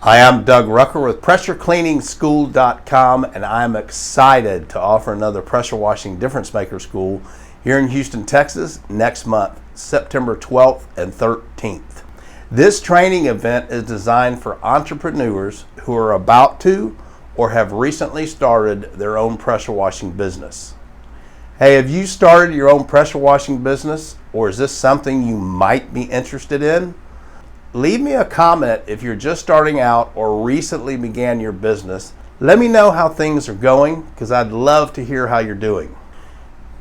Hi, I'm Doug Rucker with PressureCleaningschool.com, and I'm excited to offer another pressure washing difference maker school here in Houston, Texas next month, September 12th and 13th. This training event is designed for entrepreneurs who are about to or have recently started their own pressure washing business. Hey, have you started your own pressure washing business, or is this something you might be interested in? Leave me a comment if you're just starting out or recently began your business. Let me know how things are going, because I'd love to hear how you're doing.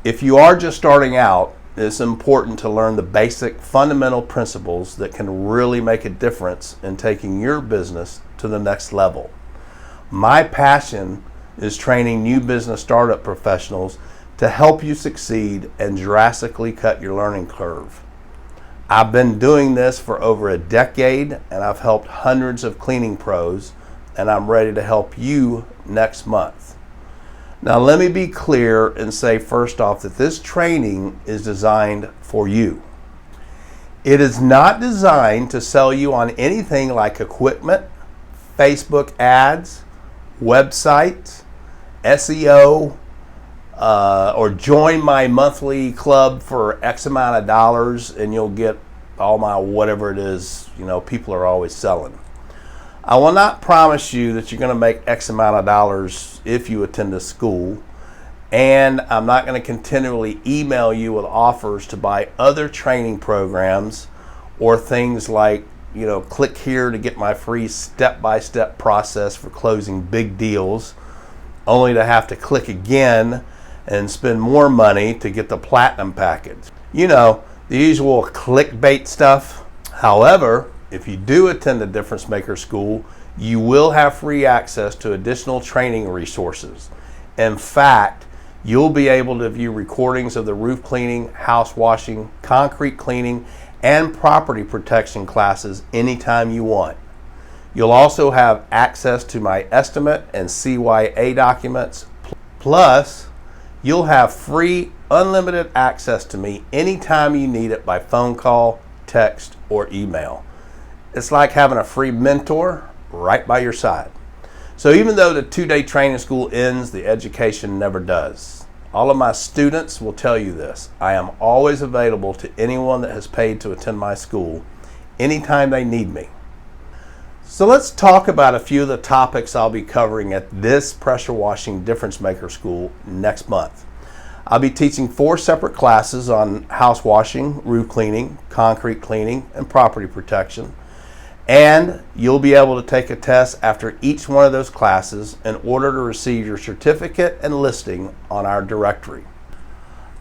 If you are just starting out, it's important to learn the basic fundamental principles that can really make a difference in taking your business to the next level. My passion is training new business startup professionals to help you succeed and drastically cut your learning curve. I've been doing this for over a decade, and I've helped hundreds of cleaning pros, and I'm ready to help you next month. Now, let me be clear and say first off that this training is designed for you. It is not designed to sell you on anything like equipment, Facebook ads, websites, SEO, or join my monthly club for X amount of dollars and you'll get all my whatever it is, people are always selling. I will not promise you that you're going to make X amount of dollars if you attend this school, and I'm not going to continually email you with offers to buy other training programs or things like, click here to get my free step-by-step process for closing big deals, only to have to click again and spend more money to get the platinum package. The usual clickbait stuff. However, if you do attend the Difference Maker School, you will have free access to additional training resources. In fact, you'll be able to view recordings of the roof cleaning, house washing, concrete cleaning, and property protection classes anytime you want. You'll also have access to my estimate and CYA documents, plus you'll have free, unlimited access to me anytime you need it by phone call, text, or email. It's like having a free mentor right by your side. So even though the 2-day training school ends, the education never does. All of my students will tell you this. I am always available to anyone that has paid to attend my school anytime they need me. So let's talk about a few of the topics I'll be covering at this pressure washing difference maker school next month. I'll be teaching 4 separate classes on house washing, roof cleaning, concrete cleaning, and property protection. And you'll be able to take a test after each one of those classes in order to receive your certificate and listing on our directory.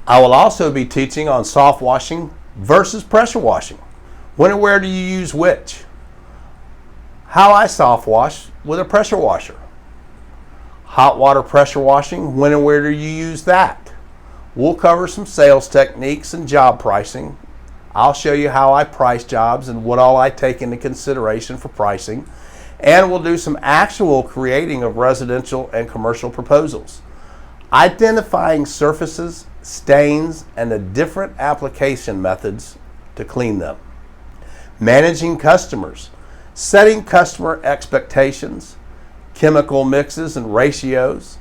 I will also be teaching on soft washing versus pressure washing. When and where do you use which? How I soft wash with a pressure washer. Hot water pressure washing, when and where do you use that? We'll cover some sales techniques and job pricing. I'll show you how I price jobs and what all I take into consideration for pricing. And we'll do some actual creating of residential and commercial proposals, identifying surfaces, stains, and the different application methods to clean them. Managing customers, setting customer expectations, chemical mixes and ratios,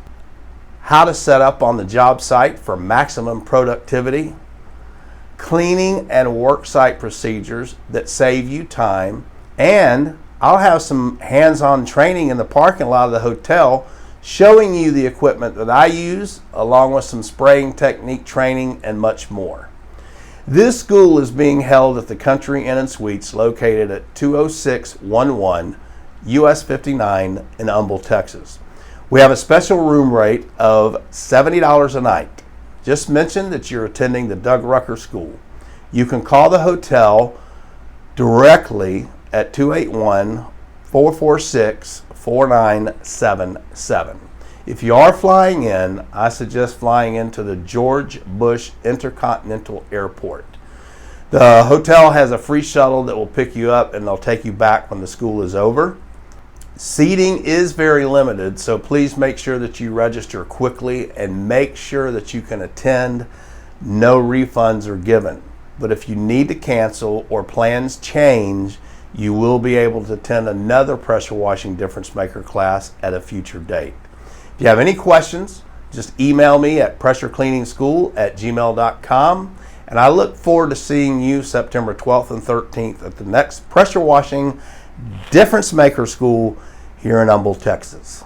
how to set up on the job site for maximum productivity, cleaning and worksite procedures that save you time, and I'll have some hands-on training in the parking lot of the hotel showing you the equipment that I use, along with some spraying technique training and much more. This school is being held at the Country Inn & Suites located at 20611 US 59 in Humble, Texas. We have a special room rate of $70 a night. Just mention that you're attending the Doug Rucker School. You can call the hotel directly at 281-446-4977. If you are flying in, I suggest flying into the George Bush Intercontinental Airport. The hotel has a free shuttle that will pick you up and they'll take you back when the school is over. Seating is very limited, so please make sure that you register quickly and make sure that you can attend. No refunds are given. But if you need to cancel or plans change, you will be able to attend another pressure washing difference maker class at a future date. If you have any questions, just email me at pressurecleaningschool@gmail.com, and I look forward to seeing you September 12th and 13th at the next pressure washing difference maker school here in Humble, Texas.